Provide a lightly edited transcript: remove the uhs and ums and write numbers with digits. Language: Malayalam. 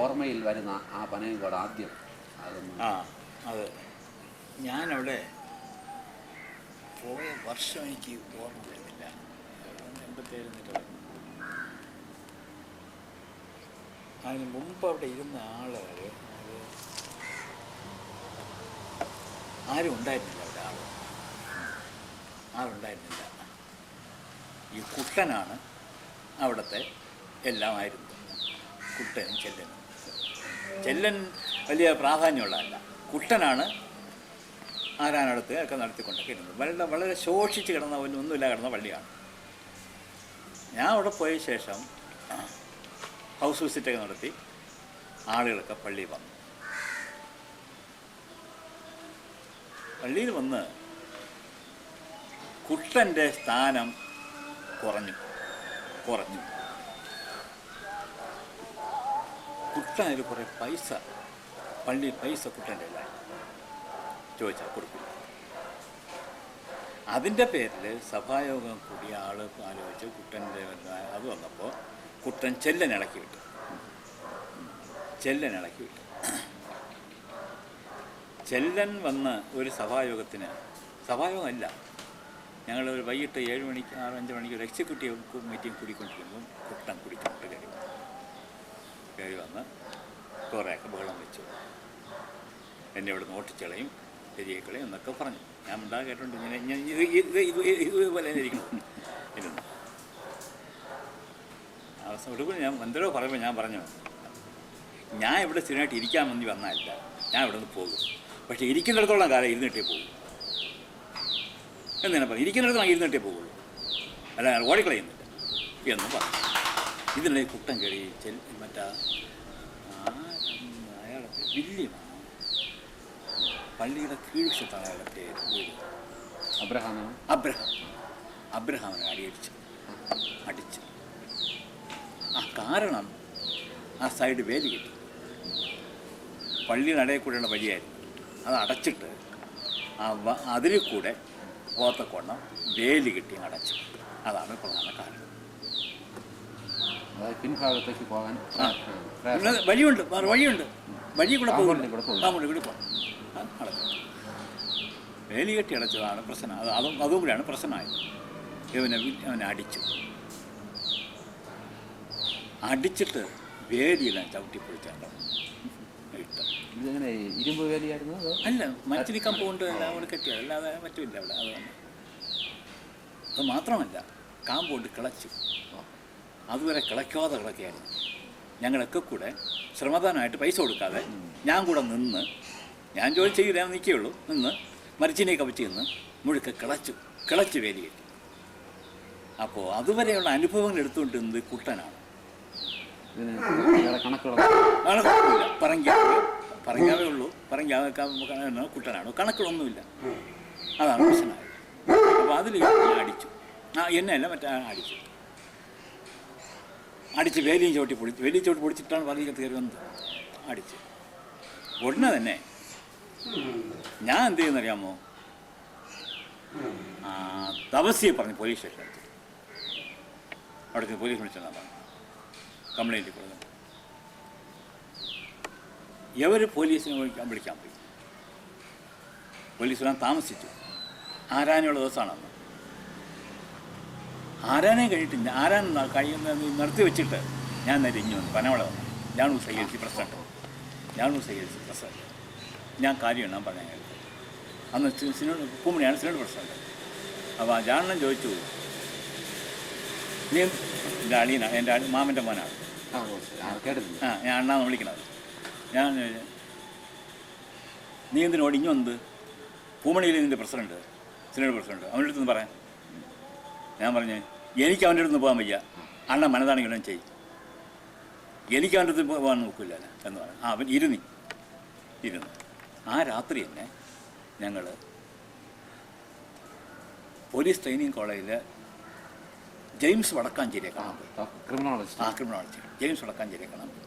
ഓർമ്മയിൽ വരുന്ന ആ പനയങ്കോട് ആദ്യം അതെ, ഞാനവിടെ പോയ വർഷം എനിക്ക് ഓർമ്മ വരുന്നില്ല. 87 അതിന് മുമ്പ് അവിടെ ഇരുന്ന ആളുകൾ ആരും ഉണ്ടായിരുന്നില്ല. അവിടെ ആളുണ്ടായിരുന്നില്ല. ഈ കുട്ടനാണ് അവിടുത്തെ എല്ലാമായിരുന്നത്. കുട്ടനും ചെല്ലൻ വലിയ പ്രാധാന്യമുള്ളതല്ല. കുട്ടനാണ് ആരാനടുത്ത് ഒക്കെ നടത്തിക്കൊണ്ടൊക്കെ ഇരുന്നത്. വളരെ ശോഷിച്ച് കിടന്ന ഒന്നുമില്ല കിടന്ന പള്ളിയാണ്. ഞാൻ അവിടെ പോയ ശേഷം ഹൗസ് വിസിറ്റൊക്കെ നടത്തി ആളുകളൊക്കെ പള്ളിയിൽ വന്നു. പള്ളിയിൽ വന്ന് കുട്ടൻ്റെ സ്ഥാനം കുറഞ്ഞു. കുട്ടനിൽ കുറേ പൈസ, പള്ളി പൈസ കുട്ടൻ്റെ ഇല്ല, ചോദിച്ചാൽ കൊടുക്കില്ല. അതിൻ്റെ പേരിൽ സഭായോഗം കൂടി ആൾ ആലോചിച്ച് കുട്ടൻ്റെ അത് വന്നപ്പോൾ കുട്ടൻ ചെല്ലനിളക്കി വിട്ടു. ചെല്ലൻ വന്ന് ഒരു സഭായോഗമല്ല, ഞങ്ങൾ ഒരു വൈകിട്ട് 7 മണിക്ക് 5 മണിക്ക് ഒരു എക്സിക്യൂട്ടീവ് മീറ്റിംഗ് കൂടിക്കൊണ്ടിരിക്കുമ്പം കുട്ടൻ കുടിച്ചിട്ട് കയറി വന്ന് കുറേയൊക്കെ ബഹളം വെച്ചു. എന്നെ ഇവിടെ നോട്ടിച്ചളയും ശരിയാക്കളയും എന്നൊക്കെ പറഞ്ഞു. ഞാൻ ഉണ്ടാ കേട്ടോണ്ട് ഞാൻ ഇതുപോലെ ഇരിക്കുന്നു ഇരുന്നു. അവസാനം ഒടുവിൽ ഞാൻ എന്തോ പറയുമ്പോൾ ഞാൻ പറഞ്ഞു, ഞാൻ ഇവിടെ സ്ഥിരമായിട്ട് ഇരിക്കാൻ വേണ്ടി വന്നതല്ല, ഞാൻ ഇവിടെ നിന്ന് പോകും. പക്ഷേ ഇരിക്കുന്നിടത്തോളം കാലം ഇരുന്നിട്ടേ പോകും എന്നെ പറഞ്ഞു. ഇരിക്കുന്നിടത്തോളം ഇരുന്നിട്ടേ പോകുള്ളൂ, അല്ല ഓടിക്കളയുന്നില്ല എന്നും പറഞ്ഞു. ഇതിനിടയിൽ കുട്ടൻ കയറി അയാളെ വില്യമാണ്, പള്ളിയുടെ കീഴ്വശത്താണ് അയാളുടെ പേര്, അബ്രഹാമിനെ അടിച്ച് കാരണം ആ സൈഡ് വേലി കെട്ടി, പള്ളിയുടെ ഇടയിൽ കൂടെയുള്ള വഴിയായിരുന്നു, അത് അടച്ചിട്ട് അതിൽ കൂടെ പോത്തക്കൊണ്ണം വേലി കെട്ടി അടച്ചു. അതാണ് പ്രധാന കാരണം. പിൻഭാഗത്തേക്ക് പോകാൻ വഴിയുണ്ട്, വഴി കൂടെ പോകും, കൂടി പോകാം. വേലി കെട്ടി അടച്ചതാണ് പ്രശ്നം. അതും കൂടിയാണ് പ്രശ്നമായത്. അവനെ അടിച്ചിട്ട് വേലിയെല്ലാം ചവിട്ടിപ്പൊളിച്ചാണ് ഇട്ട്. ഇതെങ്ങനെ ഇരുമ്പ് വേലിയായിരുന്നു? അല്ല, മച്ചിരി കമ്പൗണ്ട് എല്ലാം കൂടെ കെട്ടിയത്, അല്ലാതെ മറ്റുമില്ല അവിടെ. അത് മാത്രമല്ല, കാമ്പൗണ്ട് കിളച്ചു. അതുവരെ കിളയ്ക്കാതെ കിടക്കുകയായിരുന്നു. ഞങ്ങളൊക്കെ കൂടെ ശ്രമദാനമായിട്ട് പൈസ കൊടുക്കാതെ ഞാൻ കൂടെ നിന്ന്, ഞാൻ ജോലി ചെയ്യില്ല, നിൽക്കുകയുള്ളൂ, നിന്ന് മരിച്ചിനെ കവച്ച് നിന്ന് മുഴുക്കെ കിളച്ച് വേലി കെട്ടി. അപ്പോൾ അതുവരെയുള്ള അനുഭവങ്ങൾ എടുത്തുകൊണ്ടിരുന്നത് കുട്ടനാണ്. കണക്കില്ല, പറങ്കാവേ ഉള്ളൂ, കുട്ടനാണ്, കണക്കുകളൊന്നുമില്ല. അതാണ് പ്രശ്നമായത്. അപ്പോൾ അതിൽ ഞാൻ അടിച്ചു, എന്നെയല്ല അടിച്ച് വേലിയും ചവിട്ടി പൊടിച്ചിട്ടാണ് പള്ളിക്കകത്ത് കയറി വന്നത്. അടിച്ച് ഉടനെ തന്നെ ഞാൻ എന്ത് ചെയ്യുന്നറിയാമോ, തപസ്യെ പറഞ്ഞ് പോലീസ് സ്റ്റേഷനിൽ അവിടെ പോലീസ് വിളിച്ചാൽ പറഞ്ഞു, കംപ്ലൈൻറ്റ് കൊടുക്കുന്നു. ഇവർ പോലീസിനെ വിളിക്കാൻ പോയി. പോലീസ് വരാൻ താമസിച്ചു. ആരാനുള്ള ദിവസമാണെന്ന്. ആരാനെ കഴിഞ്ഞിട്ട് ആരാൻ കഴിയുന്ന നിർത്തി വെച്ചിട്ട് ഞാൻ നേരെ ഇഞ്ഞു വന്നു, പനവള വന്നു. ഞാനു സൈഎൽസി പ്രസിഡന്റ്. ഞാൻ കാര്യം ഞാൻ പറഞ്ഞ അന്ന് കുമ്മണിയാണ് സിനോട് പ്രസിഡന്റ്. അപ്പോൾ ആ ജാണൻ ചോദിച്ചു, നീ എൻ്റെ അളിയനാണ്, എൻ്റെ മാമൻ്റെ മോനാണ്, ഞാൻ അണ്ണാന്ന് വിളിക്കണത്. ഞാൻ നീ എന്തിനോട് ഇഞ്ഞു വന്നത്? പൂമണിയിൽ നിൻ്റെ പ്രസിഡന്റ്, സിനോട് പ്രസിഡന്റ്, അവൻ്റെ അടുത്ത് നിന്ന് പറയാൻ. ഞാൻ പറഞ്ഞു, എനിക്ക് അവൻ്റെ അടുത്ത് പോകാൻ വയ്യ, അണ്ണൻ മനതാണെങ്കിലും ചെയ്യും, എനിക്ക് അവൻ്റെ അടുത്ത് പോകാൻ നോക്കില്ല എന്ന് പറഞ്ഞു. അവൻ ഇരുന്നു. ആ രാത്രി തന്നെ ഞങ്ങൾ പോലീസ് ട്രെയിനിങ് കോളേജിൽ ജെയിംസ് വടക്കാഞ്ചേരിയെ കാണാൻ പോയി. ക്രിമിനോളജി ജെയിംസ് വടക്കാഞ്ചേരിയെ കാണാൻ പോയി.